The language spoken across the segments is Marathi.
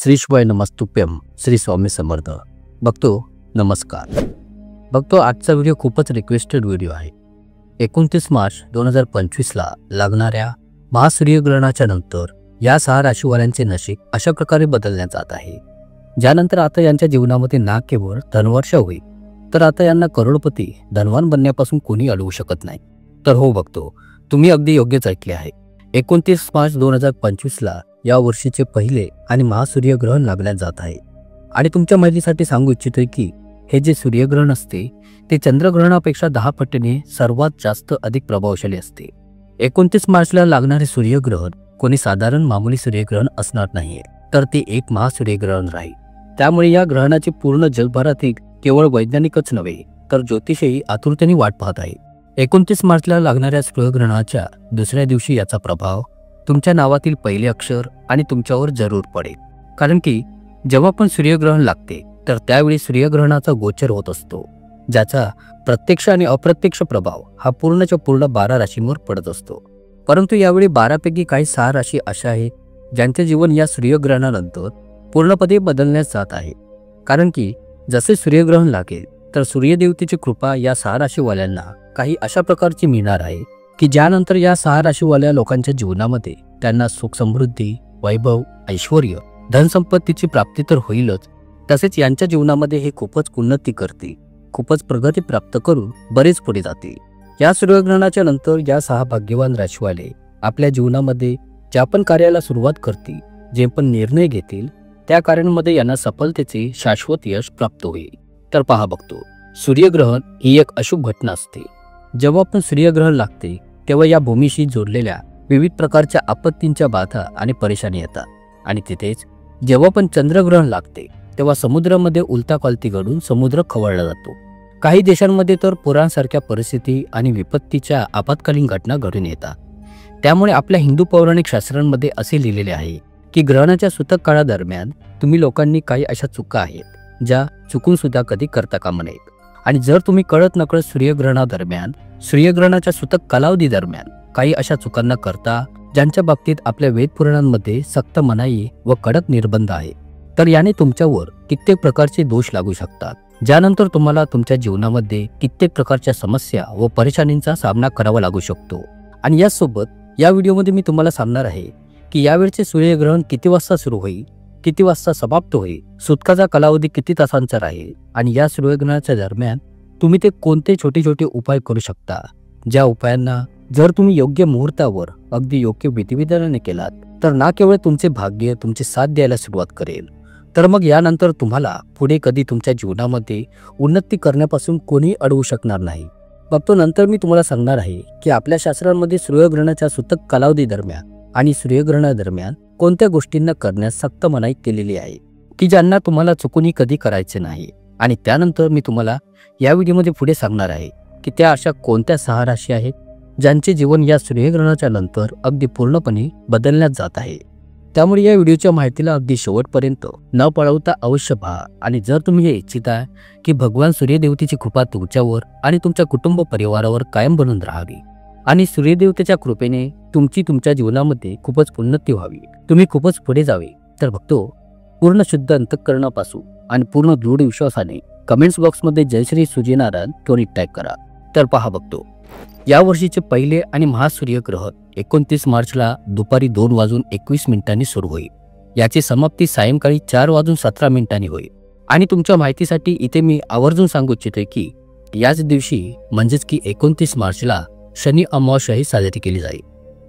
श्री शिवाय नमस्तुभ्यम. श्री स्वामी समर्थ. बघतो नमस्कार. बघतो आजचा व्हिडिओ खूपच रिक्वेस्टेड व्हिडिओ आहे. 29 मार्च 2025ला लागणाऱ्या महासूर्यग्रहणाच्या नंतर या 6 राशीवाल्यांचे नशीब अशा प्रकारे बदलण्यात जात आहे, ज्यानंतर आता यांच्या जीवनामध्ये ना केवळ धनवर्षा होईल, तर आता यांना करोडपती धनवान बनण्यापासून कोणी अडवू शकत नाही. तर हो बघतो, तुम्ही अगदी योग्यच ऐकले आहे. 29 मार्च 2025ला या वर्षीचे पहिले आणि महासूर्यग्रहण लागण्यात जात आहे. आणि तुमच्या माहितीसाठी सांगू इच्छितोय की हे जे सूर्यग्रहण असते ते चंद्रग्रहणापेक्षा 10 पटीने सर्वात जास्त अधिक प्रभावशाली असते. 29 मार्चला लागणारे सूर्यग्रहण कोणी साधारण मामूली सूर्यग्रहण असणार नाहीये, तर ते एक महासूर्यग्रहण राहील. त्यामुळे या ग्रहणाची पूर्ण जगभरातील केवळ वैज्ञानिकच नव्हे तर ज्योतिषही आतुरतेने वाट पाहत आहे. 29 मार्चला लागणाऱ्या सूर्यग्रहणाच्या दुसऱ्या दिवशी याचा प्रभाव तुमच्या नावातील पहिले अक्षर आणि तुमच्यावर जरूर पडेल. कारण की जेव्हा पण सूर्यग्रहण लागते तर त्यावेळी सूर्यग्रहणाचा गोचर होत असतो, ज्याचा प्रत्यक्ष आणि अप्रत्यक्ष प्रभाव हा पूर्णच्या पूर्ण 12 राशींवर पडत असतो. परंतु यावेळी 12 पैकी काही 6 राशी अशा आहेत ज्यांचे जीवन या सूर्यग्रहणानंतर पूर्णपणे बदलण्यास जात आहे. कारण की जसे सूर्यग्रहण लागेल तर सूर्यदेवतेची कृपा या 6 राशीवाल्यांना काही अशा प्रकारची मिळणार आहे की ज्यानंतर या 6 राशीवाल्या लोकांच्या जीवनामध्ये त्यांना सुख समृद्धी, वैभव, ऐश्वर्य, धनसंपत्तीची प्राप्ती तर होईलच, तसेच यांच्या जीवनामध्ये हे खूपच उन्नती करतील, खूपच प्रगती प्राप्त करून बरेच पुढे जातील. या सूर्यग्रहणाच्या नंतर या 6 भाग्यवान राशीवाले आपल्या जीवनामध्ये ज्या पण कार्याला सुरुवात करतील, जे पण निर्णय घेतील, त्या कार्यांमध्ये यांना सफलतेचे शाश्वत यश प्राप्त होईल. तर पहा बघतो, सूर्यग्रहण ही एक अशुभ घटना असते. जेव्हा पण सूर्यग्रहण लागते तेव्हा या भूमीशी जोडलेल्या विविध प्रकारच्या आपत्तींच्या बाधा आणि परेशानी येतात. आणि तिथेच जेव्हा पण चंद्रग्रहण लागते तेव्हा समुद्रामध्ये उलथापालथी घडून समुद्र खवळला जातो. काही देशांमध्ये तर पुरांसारख्या परिस्थिती आणि विपत्तीच्या आपत्कालीन घटना घडून येतात. त्यामुळे आपल्या हिंदू पौराणिक शास्त्रांमध्ये असे लिहिलेले आहे की ग्रहणाच्या सूतक काळादरम्यान तुम्ही लोकांनी काही अशा चुका आहेत ज्या चुकून सुद्धा कधी करता कामा नयेत. आणि जर तुम्ही कळत नकळत सूर्यग्रहणादरम्यान, सूर्यग्रहणाच्या सूतक कालावधी दरम्यान काही अशा चुकांना करता ज्यांच्या बाबतीत आपल्या वेदपुराणांमध्ये सक्त मनाई व कडक निर्बंध आहे, तर याने तुमच्यावर कित्येक प्रकारचे दोष लागू शकतात, ज्यानंतर तुम्हाला तुमच्या जीवनामध्ये कित्येक प्रकारच्या समस्या व परेशानींचा सामना करावा लागू शकतो. आणि यासोबत या व्हिडिओमध्ये मी तुम्हाला सांगणार आहे की यावेळचे सूर्यग्रहण किती वाजता सुरू होईल, किती वाजता समाप्त होईल, सूतकाचा कालावधी किती तासांचा राहील, आणि या सूर्यग्रहणाच्या दरम्यान तुम्ही ते कोणते छोटे छोटे उपाय करू शकता, ज्या उपायांना जर तुम्ही योग्य मुहूर्तावर अगदी योग्य विधिविधानाने केलात तर ना केवळ तुमचे भाग्य तुमचे साथ द्यायला सुरुवात करेल, तर मग यानंतर तुम्हाला पुढे कधी तुमच्या जीवनामध्ये उन्नती करण्यापासून कोणी अडवू शकणार नाही. बघतो नंतर मी तुम्हाला सांगणार आहे की आपल्या शास्त्रांमध्ये सूर्यग्रहणाच्या सूतक कालावधी दरम्यान आणि सूर्यग्रहणादरम्यान कोणत्या गोष्टींना करण्यास सक्त मनाई केलेली आहे की ज्यांना तुम्हाला चुकूनही कधी करायचे नाही. आणि त्यानंतर मी तुम्हाला या व्हिडिओमध्ये पुढे सांगणार आहे की त्या अशा कोणत्या 6 राशी आहेत ज्यांचे जीवन या सूर्यग्रहणाच्या नंतर अगदी पूर्णपणे बदलण्यात जात आहे. त्यामुळे या व्हिडिओच्या माहितीला अगदी शेवटपर्यंत न पळवता अवश्य पहा. आणि जर तुम्ही हे इच्छिता की भगवान सूर्यदेवतेची कृपा तुमच्यावर आणि तुमच्या कुटुंब परिवारावर कायम बनून राहावी आणि सूर्यदेवतेच्या कृपेने तुमच्या जीवनामध्ये खूपच उन्नती व्हावी, तुम्ही खूपच पुढे जावे, तर बघतो पूर्ण शुद्ध अंतःकरणापासून आणि पूर्ण दृढ विश्वासाने कमेंट्स बॉक्समध्ये जय श्री सूर्यनारायण त्वरित टाईप करा. तर पहा बघतो, या वर्षीचे पहिले आणि महासूर्यग्रहण 29 मार्चला दुपारी 2:21 सुरू होईल. याची समाप्ती सायंकाळी 4:17 होईल. आणि तुमच्या माहितीसाठी इथे मी आवर्जून सांगू इच्छितोय की याच दिवशी म्हणजेच की 29 मार्चला शनी अमावास्याही साजरी केली जाईल.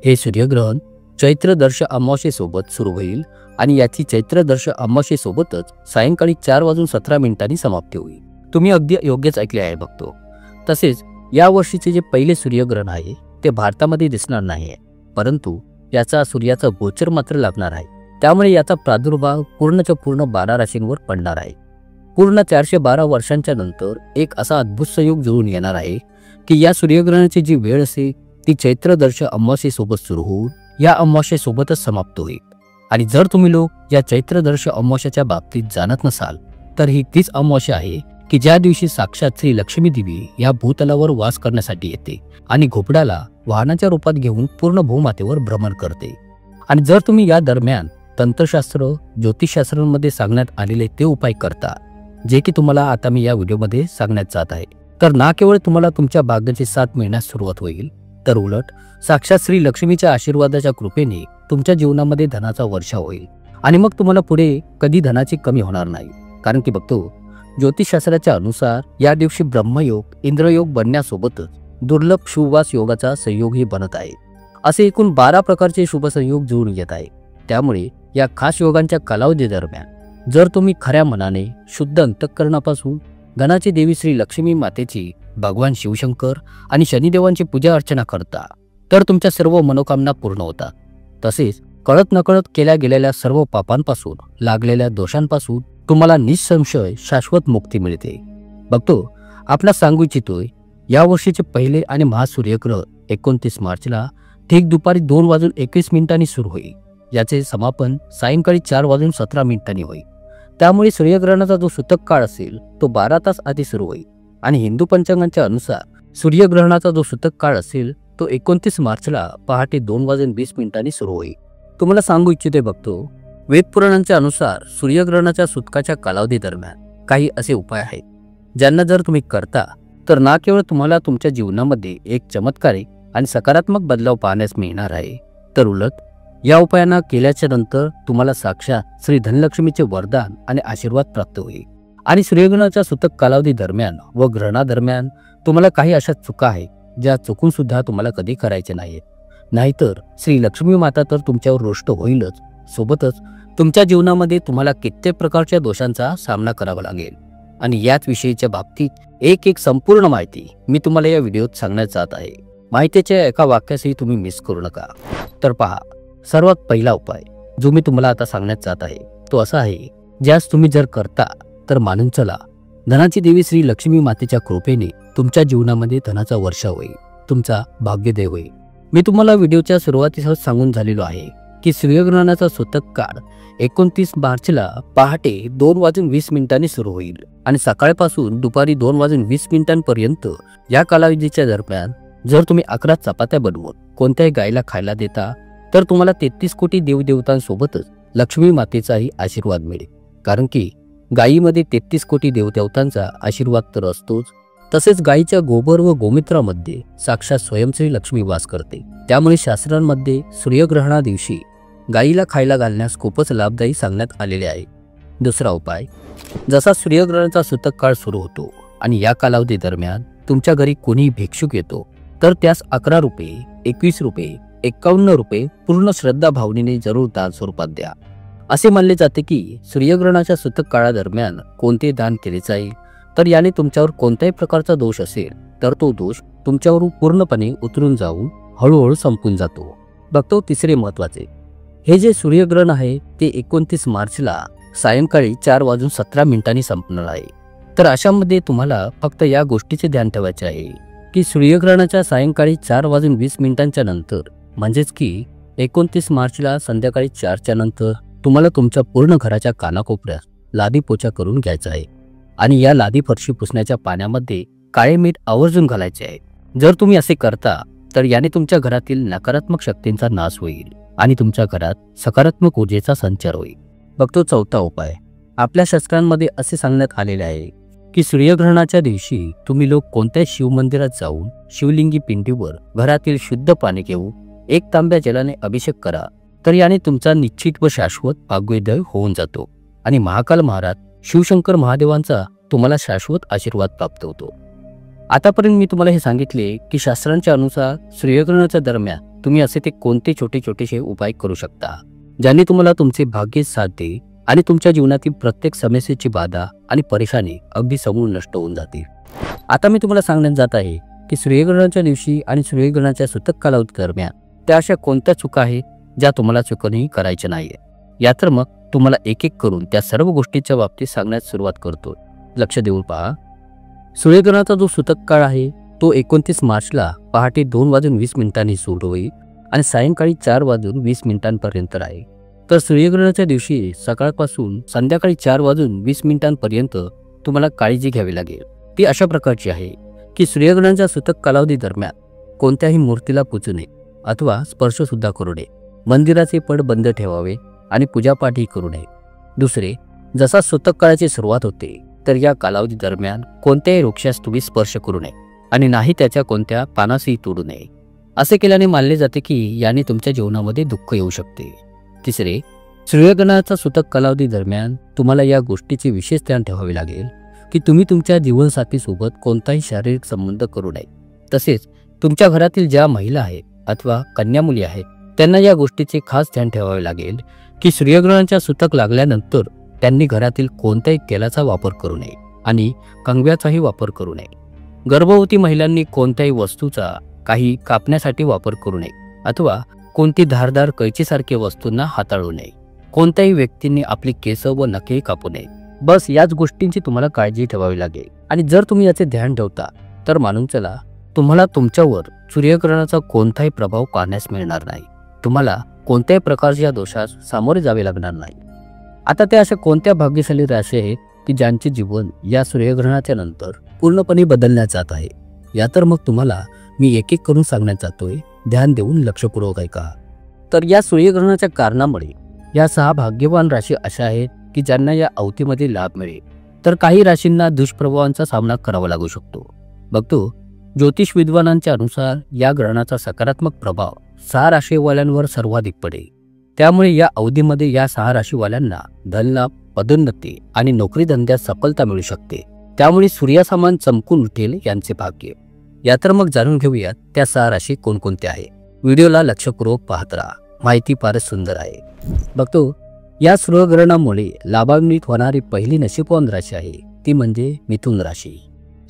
हे सूर्यग्रहण चैत्रदर्श अमावास्येसोबत सुरू होईल आणि याची चैत्रदर्श अमावास्येसोबतच सायंकाळी 4:17 समाप्ती होईल. तुम्ही अगदी योग्यच ऐकले आहे बघतो. तसेच या वर्षीचे जे पहिले सूर्यग्रहण आहे ते भारतामध्ये दिसणार नाही, परंतु याचा सूर्याचा गोचर मात्र लागणार आहे. त्यामुळे याचा प्रादुर्भाव पूर्णच्या पूर्ण 12 राशींवर पडणार आहे. पूर्ण 412 वर्षांच्या नंतर एक असा अद्भुत संयोग जुळून येणार आहे की या सूर्यग्रहणाची जी वेळ असेल ती चैत्रदर्श अमावास्येसोबत सुरू होऊन या अमावास्येसोबतच समाप्त होईल. आणि जर तुम्ही लोक या चैत्रदर्श अमावास्येच्या बाबतीत जाणत नसाल तर ही तीच अमावास्या आहे की ज्या दिवशी साक्षात श्री लक्ष्मी देवी या भूतलावर वास करण्यासाठी येते आणि घोपडाला वाहनाच्या रूपात घेऊन पूर्ण भूमातेवर भ्रमण करते. आणि जर तुम्ही या दरम्यान तंत्रशास्त्र ज्योतिषशास्त्रामध्ये सांगण्यात आलेले ते उपाय करता, जे की तुम्हाला आता मी या व्हिडिओमध्ये सांगण्यात जात आहे. तर ना केवळ तुम्हाला तुमच्या भाग्याची साथ मिळण्यास सुरुवात होईल, तर उलट साक्षात श्री लक्ष्मीच्या आशीर्वादाच्या कृपेने तुमच्या जीवनामध्ये धनाचा वर्षाव होईल आणि मग तुम्हाला पुढे कधी धनाची कमी होणार नाही. कारण की बघतो, ज्योतिषशास्त्राच्या अनुसार या दिवशी ब्रह्मयोग इंद्रयोग बनण्यासोबतच दुर्लभ शुभवास योगाचा संयोगही बनत आहे. असे एकूण 12 प्रकारचे शुभ संयोग जुळून येत आहे. त्यामुळे या खास योगांच्या कालावधी दरम्यान जर तुम्ही खऱ्या मनाने शुद्ध अंतःकरणापासून धनाची देवी श्री लक्ष्मी मातेची, भगवान शिवशंकर आणि शनिदेवांची पूजा अर्चना करता, तर तुमच्या सर्व मनोकामना पूर्ण होतात. तसेच कळत नकळत केल्या गेलेल्या सर्व पापांपासून, लागलेल्या दोषांपासून तुम्हाला निसंशय शाश्वत मुक्ती मिळते. बघतो, आपला सांगू इच्छितोय, या वर्षीचे पहिले आणि महासूर्यग्रह 29 मार्चला ठीक दुपारी 2:21 सुरू होईल. याचे समापन सायंकाळी 4:17 होईल. त्यामुळे सूर्यग्रहणाचा जो सूतक काळ असेल तो 12 तास आधी सुरू होईल आणि हिंदू पंचांगाच्या अनुसार सूर्यग्रहणाचा जो सूतक काळ असेल तो 29 मार्चला पहाटे 2:20 सुरू होईल. तुम्हाला सांगू इच्छिते बघतो, वेदपुराणांच्या अनुसार सूर्यग्रहणाच्या सूतकाच्या कालावधी दरम्यान काही असे उपाय आहेत, ज्यांना जर तुम्ही करता तर ना केवळ तुम्हाला तुमच्या जीवनामध्ये एक चमत्कारिक आणि सकारात्मक बदलाव पाहण्यास मिळणार आहे, तर उलट या उपायांना केल्याच्या नंतर तुम्हाला साक्षात श्री धनलक्ष्मीचे वरदान आणि आशीर्वाद प्राप्त होईल. आणि सूर्यग्रहणाच्या सूतक कालावधी दरम्यान व ग्रहणादरम्यान तुम्हाला काही अशा चुका आहेत ज्या चुकून सुद्धा तुम्हाला कधी करायचे नाहीत. नाहीतर श्री लक्ष्मी माता तर तुमच्यावर रुष्ट होईलच, सोबतच तुमच्या जीवनामध्ये तुम्हाला कित्येक प्रकारच्या दोषांचा सामना करावा लागेल. आणि याच विषयीच्या बाबतीत एक संपूर्ण माहिती मी तुम्हाला या व्हिडिओत सांगण्यात जात आहे. माहितीच्या एका वाक्यासही तुम्ही मिस करू नका. तर पहा, सर्वात पहिला उपाय जो मी तुम्हाला आता सांगण्यात जात आहे तो असा आहे, ज्यास तुम्ही जर करता तर मानून चला, धनाची देवी श्री लक्ष्मी मातेच्या कृपेने तुमच्या जीवनामध्ये धनाचा वर्षाव होईल, तुमचा भाग्योदय होईल. मी तुम्हाला व्हिडिओच्या सुरुवातीसच सांगून झालेलो आहे की सूर्यग्रहणाचा सूतक काळ 29 मार्चला पहाटे 2:20 सुरू होईल आणि सकाळपासून दुपारी 2:20 पर्यंत या कालावधीच्या दरम्यान जर तुम्ही 11 चपात्या बनवून कोणत्याही गायीला खायला देता, तर तुम्हाला 33 कोटी देवदेवतांसोबतच लक्ष्मी मातेचाही आशीर्वाद मिळेल. कारण की गायीमध्ये 33 कोटी देवदेवतांचा आशीर्वाद तर असतोच, तसेच गायीच्या गोबर व गोमित्रामध्ये साक्षात स्वयंश्री लक्ष्मी वास करते. त्यामुळे शास्त्रांमध्ये सूर्यग्रहणा दिवशी गायीला खायला घालण्यास खूपच लाभदायी सांगण्यात आलेले आहे. दुसरा उपाय, जसा सूर्यग्रहणाचा सूतक काळ सुरू होतो आणि या कालावधी दरम्यान तुमच्या घरी कोणी भिक्षुक येतो, तर त्यास 11 रुपये, 21 रुपये, 51 रुपये पूर्ण श्रद्धा भावनेने जरूर दान स्वरूपात द्या. असे मानले जाते की सूर्यग्रहणाच्या सूतक काळादरम्यान कोणते दान केले जाईल, तर याने तुमच्यावर कोणत्याही प्रकारचा दोष असेल तर तो दोष तुमच्यावर पूर्णपणे उतरून जाऊन हळूहळू संपून जातो. बघतो, तिसरे महत्वाचे, हे जे सूर्यग्रहण आहे ते 29 मार्चला सायंकाळी 4:17 संपणार आहे. तर अशामध्ये तुम्हाला फक्त या गोष्टीचे ध्यान ठेवायचे आहे की सूर्यग्रहणाच्या सायंकाळी 4:20 नंतर, म्हणजेच की 29 मार्चला संध्याकाळी 4च्या नंतर तुम्हाला तुमच्या पूर्ण घराच्या कानाकोपऱ्यात लादी पोछा करून घ्यायचा आहे आणि या लादी फरशी पुसण्याच्या पाण्यामध्ये काळे मीठ आवर्जून घालायचे आहे. जर तुम्ही असे करता तर याने तुमच्या घरातील नकारात्मक शक्तींचा नाश होईल आणि तुमच्या घरात सकारात्मक ऊर्जेचा संचार होईल. बघतो, चौथा उपाय, आपल्या शास्त्रांमध्ये असे सांगण्यात आलेले आहे की सूर्यग्रहणाच्या दिवशी तुम्ही लोक कोणत्याही शिवमंदिरात जाऊन शिवलिंगी पिंडीवर घरातील शुद्ध पाणी घेऊन 1 तांब्या जलाने अभिषेक करा, तर याने तुमचा निश्चित व शाश्वत भाग्योदय होऊन जातो आणि महाकाल महाराज शिवशंकर महादेवांचा तुम्हाला शाश्वत आशीर्वाद प्राप्त होतो. आतापर्यंत मी तुम्हाला हे सांगितले की शास्त्रांच्या अनुसार सूर्यग्रहणाच्या दरम्यान तुम्ही असे ते कोणते छोटेसे उपाय करू शकता, ज्याने तुम्हाला तुमचे भाग्य साथ देईल आणि तुमच्या जीवनातील प्रत्येक समस्येची बाधा आणि परेशानी अगदी समूळ नष्ट होऊन जातील. आता मी तुम्हाला सांगण्यात जात आहे की सूर्यग्रहणाच्या दिवशी आणि सूर्यग्रहणाच्या सूतक कालावधी दरम्यान त्या अशा कोणत्या चुका आहेत ज्या तुम्हाला चुकूनही करायच्या नाहीये. या तर मग तुम्हाला एक करून त्या सर्व गोष्टीच्या बाबतीत सांगण्यास सुरुवात करतो. लक्ष देऊन पहा, सूर्यग्रहणाचा जो सूतक काळ आहे तो 29 मार्चला पहाटे 2:20 सुरू होईल आणि सायंकाळी 4:20 पर्यंत आहे. तर सूर्यग्रहणाच्या दिवशी सकाळपासून संध्याकाळी 4:20 पर्यंत तुम्हाला काळजी घ्यावी लागेल. ती अशा प्रकारची आहे की सूर्यग्रहणाच्या सूतक कालावधी दरम्यान कोणत्याही मूर्तीला पूजू नये अथवा स्पर्श सुद्धा करू नये. मंदिराचे पड बंद ठेवावे आणि पूजापाठही करू नये. दुसरे, जसा सुतक काळाची सुरुवात होते तर या कालावधी दरम्यान कोणत्याही वृक्षास तुम्ही स्पर्श करू नये आणि नाही त्याच्या कोणत्या पानासही तोडू नये. असे केल्याने मानले जाते की याने तुमच्या जीवनामध्ये दुःख येऊ शकते. तिसरे, सूर्यग्रहणाचा सुतक कालावधी दरम्यान तुम्हाला या गोष्टीचे विशेष ध्यान ठेवावे लागेल की तुम्ही तुमच्या जीवनसाथीसोबत कोणताही शारीरिक संबंध करू नये. तसेच तुमच्या घरातील ज्या महिला आहेत अथवा कन्या मुली आहेत त्यांना या गोष्टीचे खास ध्यान ठेवावे लागेल की सूर्यग्रहणाच्या सुतक लागल्यानंतर त्यांनी घरातील कोणत्याही तेलाचा वापर करू नये आणि कंगव्याचाही वापर करू नये. गर्भवती महिलांनी कोणत्याही वस्तूचा काही कापण्यासाठी वापर करू नये अथवा कोणती धारदार कैचीसारख्या वस्तूंना हाताळू नये. कोणत्याही व्यक्तींनी आपली केस व नखे कापू नये. बस याच गोष्टींची तुम्हाला काळजी ठेवावी लागेल. आणि जर तुम्ही याचे ध्यान ठेवता तर मानून चला, तुम्हाला तुमच्यावर सूर्यग्रहणाचा कोणताही प्रभाव पाहण्यास मिळणार नाही. तुम्हाला कोणत्याही प्रकारच्या दोषास सामोरे जावे लागणार नाही. आता त्या अशा कोणत्या भाग्यशाली राशी आहेत की ज्यांचे जीवन या सूर्यग्रहणाच्या नंतर पूर्णपणे बदलण्यात जात आहे? या तर मग तुम्हाला मी एक एक करून सांगण्यात जातोय. ध्यान देऊन लक्षपूर्वक ऐका. तर या सूर्यग्रहणाच्या कारणामुळे या 6 भाग्यवान राशी अशा आहेत की ज्यांना या अवधीमध्ये लाभ मिळेल. तर काही राशींना दुष्प्रभावांचा सामना करावा लागू शकतो. बघतो, ज्योतिष विद्वानांच्या अनुसार या ग्रहणाचा सकारात्मक प्रभाव 6 राशीवाल्यांवर सर्वाधिक पडेल. त्यामुळे या अवधीमध्ये या 6 राशीवाल्यांना धनलाभ, पदोन्नती आणि नोकरी धंद्यात सफलता मिळू शकते. त्यामुळे सूर्यासमान चमकून उठेल यांचे भाग्य. या तर मग जाणून घेऊयात त्या 6 राशी कोणकोणत्या आहे. व्हिडिओला लक्षपूर्वक पाहत राहा, माहिती फारच सुंदर आहे. बघतो, या सूर्यग्रहणामुळे लाभान्वित होणारी पहिली नशीबवान राशी आहे ती म्हणजे मिथुन राशी.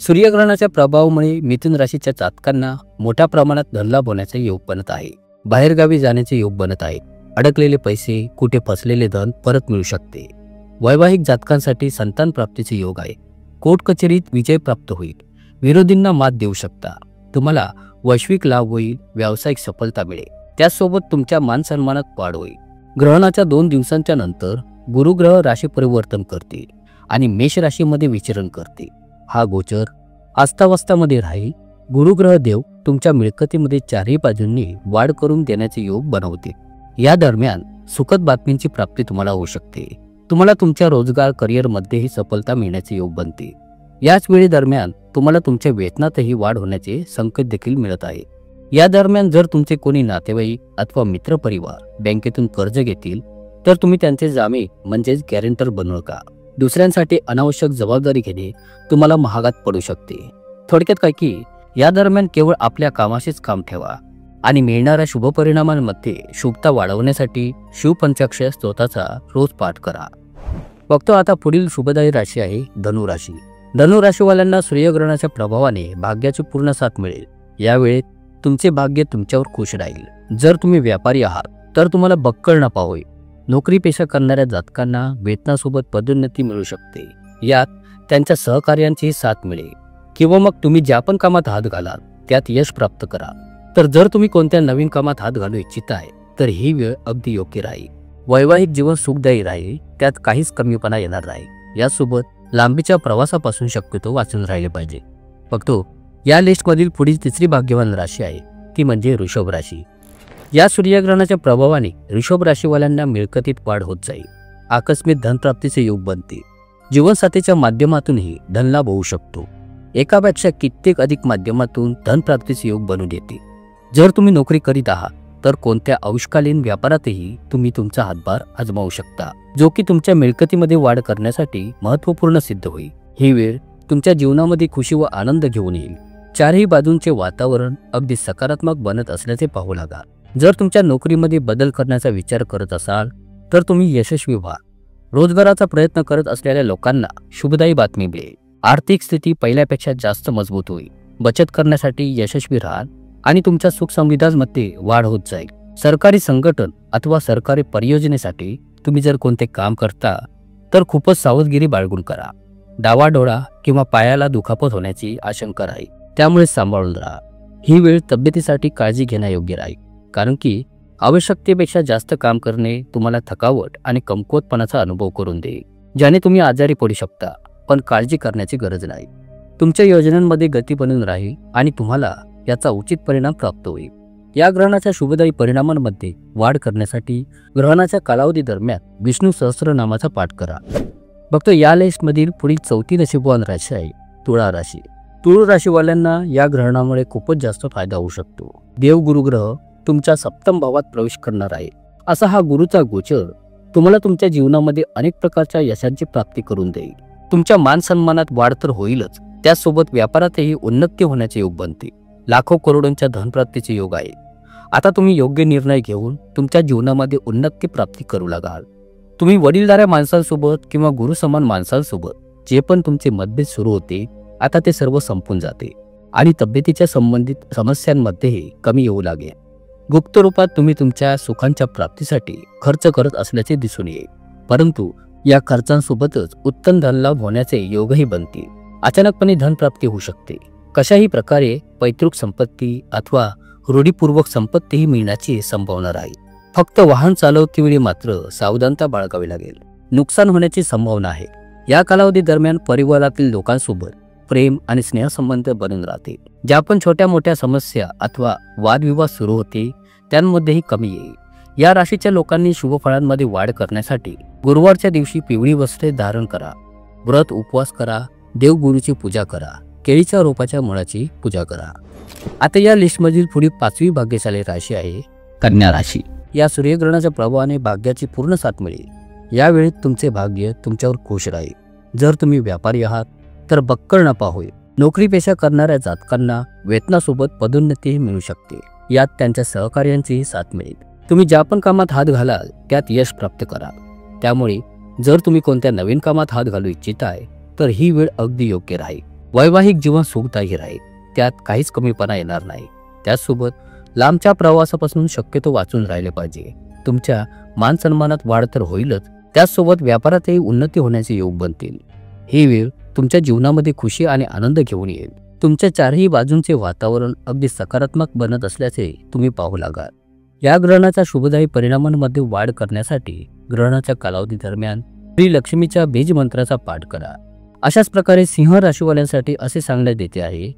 सूर्यग्रहणाच्या प्रभावामुळे मिथुन राशीच्या जातकांना मोठ्या प्रमाणात धनलाभ होण्याचे योग बनत आहे. बाहेरगावी जाण्याचे योग बनत आहे. अडकलेले पैसे, कुठे फसलेले धन परत मिळू शकते. वैवाहिक जातकांसाठी संतान प्राप्तीचे योग आहे. कोर्ट कचेरीत विजय प्राप्त होईल. विरोधींना मात देऊ शकता. तुम्हाला वैश्विक लाभ होईल. व्यावसायिक सफलता मिळेल. त्याचसोबत तुमच्या मानसन्मानात वाढ होईल. ग्रहणाच्या 2 दिवसांच्या नंतर गुरुग्रह राशी परिवर्तन करतील आणि मेष राशीमध्ये विचरण करतील. हा गोचर आस्थावस्थामध्ये राहील. गुरुग्रह देव तुमच्या मिळकतीमध्ये 4ही बाजूंनी वाढ करून देण्याचे योग बनवतील. या दरम्यान सुखद बातमींची प्राप्ती तुम्हाला होऊ शकते. तुम्हाला तुमच्या रोजगार करिअरमध्येही सफलता मिळण्याचे योग बनते. याच वेळी दरम्यान तुम्हाला तुमच्या वेतनातही वाढ होण्याचे संकेत देखील मिळत आहे. या दरम्यान जर तुमचे कोणी नातेवाईक अथवा मित्रपरिवार बँकेतून कर्ज घेतील तर तुम्ही त्यांचे जामीन म्हणजेच गॅरेंटर बनू नका. दुसऱ्यांसाठी अनावश्यक जबाबदारी घेणे तुम्हाला महागात पडू शकते. थोडक्यात काय की या दरम्यान केवळ आपल्या कामाशीच काम ठेवा आणि मिळणाऱ्या शुभ परिणामांमध्ये शुभता वाढवण्यासाठी शिवपंचाक्षर स्तोत्राचा रोज पाठ करा. बघतो आता पुढील शुभदायी राशी आहे धनु राशी. धनु राशीवाल्यांना सूर्यग्रहणाच्या प्रभावाने भाग्याची पूर्ण साथ मिळेल. यावेळी तुमचे भाग्य तुमच्यावर खुश राहील. जर तुम्ही व्यापारी आहात तर तुम्हाला बक्कळ नफा होईल. नोकरी पेशा करणाऱ्या जातकांना वेतनासोबत पदोन्नती मिळू शकते. यात त्यांच्या सहकार्यांचीही साथ मिळेल किंवा मग तुम्ही ज्या पण कामात हात घालाल त्यात यश प्राप्त करा. तर जर तुम्ही कोणत्या नवीन कामात हात घालू इच्छिता आहे तर ही वेळ अगदी योग्य राहील. वैवाहिक जीवन सुखदायी राहील. त्यात काहीच कमीपणा येणार नाही. यासोबत लांबीच्या प्रवासापासून शक्यतो वाचून राहिले पाहिजे. बघतो, या लिस्टमधील पुढील 3री भाग्यवान राशी आहे ती म्हणजे वृषभ राशी. या सूर्यग्रहणाच्या प्रभावाने वृषभ राशीवाल्यांना मिळकतीत वाढ होत जाईल. आकस्मिक धनप्राप्तीचे योग बनते. जीवनसाथीच्या माध्यमातूनही धनलाभ होऊ शकतो. एकापेक्षा कित्येक अधिक माध्यमातून धनप्राप्तीचे योग बनून येते. जर तुम्ही नोकरी करीत आहात तर कोणत्या अंशकालीन व्यापारातही तुम्ही तुमचा हातभार आजमावू शकता, जो की तुमच्या मिळकतीमध्ये वाढ करण्यासाठी महत्त्वपूर्ण सिद्ध होईल. ही वेळ तुमच्या जीवनामध्ये खुशी व आनंद घेऊन येईल. 4ही बाजूंचे वातावरण अगदी सकारात्मक बनत असल्याचे पाहू लागा. जर तुमच्या नोकरीमध्ये बदल करण्याचा विचार करत असाल तर तुम्ही यशस्वी व्हा. रोजगाराचा प्रयत्न करत असलेल्या लोकांना शुभदायी बातमी मिळेल. आर्थिक स्थिती पहिल्यापेक्षा जास्त मजबूत होईल. बचत करण्यासाठी यशस्वी राहाल आणि तुमच्या सुखसुविधांमध्ये वाढ होत जाईल. सरकारी संघटन अथवा सरकारी परियोजनेसाठी तुम्ही जर कोणते काम करता तर खूपच सावधगिरी बाळगून करा. डावाडोळा किंवा पायाला दुखापत होण्याची आशंका राहील. त्यामुळे सांभाळून राहा. ही वेळ तब्येतीसाठी काळजी घेण्यायोग्य राहील, कारण की आवश्यकतेपेक्षा जास्त काम करणे तुम्हाला थकावट आणि कमकुवतपणाचा अनुभव करून देईल, ज्याने तुम्ही आजारी पडू शकता. पण काळजी करण्याची गरज नाही. तुमच्या योजनांमध्ये गती बनून राहील आणि तुम्हाला याचा उचित परिणाम प्राप्त होईल. या ग्रहणाच्या शुभदायी परिणामांमध्ये वाढ करण्यासाठी ग्रहणाच्या कालावधी दरम्यान विष्णू सहस्त्रनामाचा पाठ करा. भक्तो, या लिस्टमधील पुढील चौथी नशीबवान राशी आहे तुळा राशी. तुळ राशीवाल्यांना या ग्रहणामुळे खूपच जास्त फायदा होऊ शकतो. देवगुरु ग्रह तुमच्या सप्तम भावात प्रवेश करणार आहे. असा हा गुरुचा गोचर तुम्हाला तुमच्या जीवनामध्ये अनेक प्रकारच्या यशांची प्राप्ती करून देईल. तुमच्या मान सन्मानात वाढ तर होईलच, त्याचसोबत व्यापारातही उन्नती होण्याचे योग बनते. लाखो करोडोंच्या धनप्राप्तीचे योग आहे. आता तुम्ही योग्य निर्णय घेऊन तुमच्या जीवनामध्ये उन्नती प्राप्ती करू लागाल. तुम्ही वडीलधाऱ्या माणसांसोबत किंवा गुरुसमान माणसांसोबत जे पण तुमचे मतभेद सुरू होते, आता ते सर्व संपून जाते आणि तब्येतीच्या संबंधित समस्यांमध्येही कमी येऊ लागेल. गुप्त रूपात तुम्ही तुमच्या सुखांच्या प्राप्तीसाठी खर्च करत असल्याचे दिसून येईल, परंतु या खर्चांसोबतच उत्तम धनलाभ होण्याचे योगही बनतील. अचानकपणे धनप्राप्ती होऊ शकते. कशाही प्रकारे पैतृक संपत्ती अथवा रूढीपूर्वक संपत्तीही मिळण्याची संभावना राहील. फक्त वाहन चालवतेवेळी मात्र सावधानता बाळगावी लागेल. नुकसान होण्याची संभावना आहे. या कालावधी दरम्यान परिवारातील लोकांसोबत प्रेम आणि स्नेहसंबंध बनून राहतील. ज्या पण छोट्या मोठ्या समस्या अथवा वादविवाद सुरू होते त्यांमध्येही कमी येईल. या राशीच्या लोकांनी शुभफळांमध्ये वाढ करण्यासाठी गुरुवारच्या दिवशी पिवळी वस्त्रे धारण करा, व्रत उपवास करा, देवगुरूची पूजा करा, केळीच्या रोपाच्या मुळाची पूजा करा. आता या लिस्टमधील पुढील 5वी भाग्यशाली राशी आहे कन्या राशी. या सूर्यग्रहणाच्या प्रभावाने भाग्याची पूर्ण साथ मिळेल. यावेळी तुमचे भाग्य तुमच्यावर खुश राहील. जर तुम्ही व्यापारी आहात तर बक्कळ नफा होईल. नोकरी पेशा करणाऱ्या जातकांना वेतनासोबत पदोन्नतीही मिळू शकते. यात त्यांच्या सहकार्यांचीही साथ मिळेल. तुम्ही ज्या पण कामात हात घालाल त्यात यश प्राप्त करा. त्यामुळे जर तुम्ही कोणत्या नवीन कामात हात घालू इच्छिताय तर ही वेळ अगदी योग्य राहील. वैवाहिक जीवन सुखदायी राहील, त्यात काहीच कमीपणा येणार नाही. त्याचसोबत लांबच्या प्रवासापासून शक्यतो वाचून राहिले पाहिजे. तुमच्या मान सन्मानात वाढ तर होईलच, त्याचसोबत व्यापारातही उन्नती होण्याचे योग बनतील. ही वेळ तुमच्या जीवनामध्ये खुशी आणि आनंद घेऊन येईल. तुमच्या चारही बाजूंचे वातावरण अगदी सकारात्मक बनत असल्याचे तुम्ही पाहू लागाल. या ग्रहणाच्या शुभदायी परिणामांमध्ये वाढ करण्यासाठी ग्रहणाच्या कालावधी दरम्यान श्री लक्ष्मीच्या बीज मंत्राचा पाठ करा. अशाच प्रकारे सिंह राशीवाल्यांसाठी असे सांगण्यात येते आहे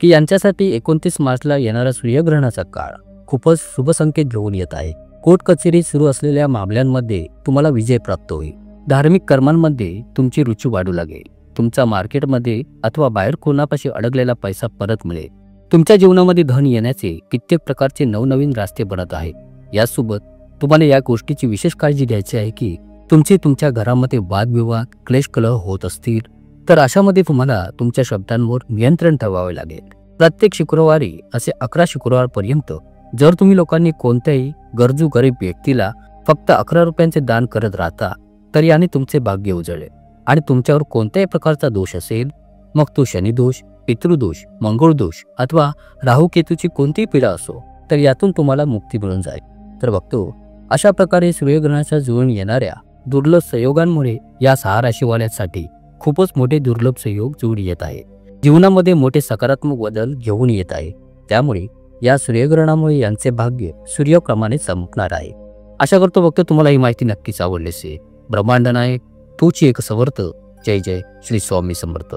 की यांच्यासाठी 29 मार्चला येणारा सूर्यग्रहणाचा काळ खूपच शुभ संकेत घेऊन येत आहे. कोर्ट कचेरीत सुरू असलेल्या मामल्यांमध्ये तुम्हाला विजय प्राप्त होईल. धार्मिक कर्मांमध्ये तुमची रुची वाढू लागेल. तुमचा मार्केटमध्ये अथवा बाहेर कोणापाशी अडकलेला पैसा परत मिळेल. तुमच्या जीवनामध्ये धन येण्याचे कित्येक प्रकारचे नवनवीन रस्ते बनत आहेत. यासोबत तुम्हाला या गोष्टीची विशेष काळजी घ्यायची आहे की तुमच्या घरामध्ये वादविवाद क्लेश कलह होत असतील तर अशामध्ये तुम्हाला तुमच्या शब्दांवर नियंत्रण ठेवावे लागेल. प्रत्येक शुक्रवारी असे 11 शुक्रवारपर्यंत जर तुम्ही लोकांनी कोणत्याही गरजू गरीब व्यक्तीला फक्त 11 रुपयांचे दान करत राहता तर याने तुमचे भाग्य उजळेल आणि तुमच्यावर कोणत्याही प्रकारचा दोष असेल, मग तो शनिदोष, पितृदोष, मंगळदोष अथवा राहुकेतूची कोणतीही पीडा असो, तर यातून तुम्हाला मुक्ती मिळून जाईल. तर बघतो अशा प्रकारे सूर्यग्रहणाच्या जुळून येणाऱ्या दुर्लभ संयोगांमुळे या 6 राशीवाल्यांसाठी खूपच मोठे दुर्लभ संयोग जुळून येत आहे. जीवनामध्ये मोठे सकारात्मक बदल घेऊन येत आहे. त्यामुळे या सूर्यग्रहणामुळे यांचे भाग्य सूर्यप्रमाणे चमकणार आहे. आशा करतो बघतो तुम्हाला ही माहिती नक्कीच आवडली असेल. ब्रह्मांड नायक तोच एक समर्थ. जय जय श्री स्वामी समर्थ.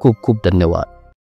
खूप खूप धन्यवाद.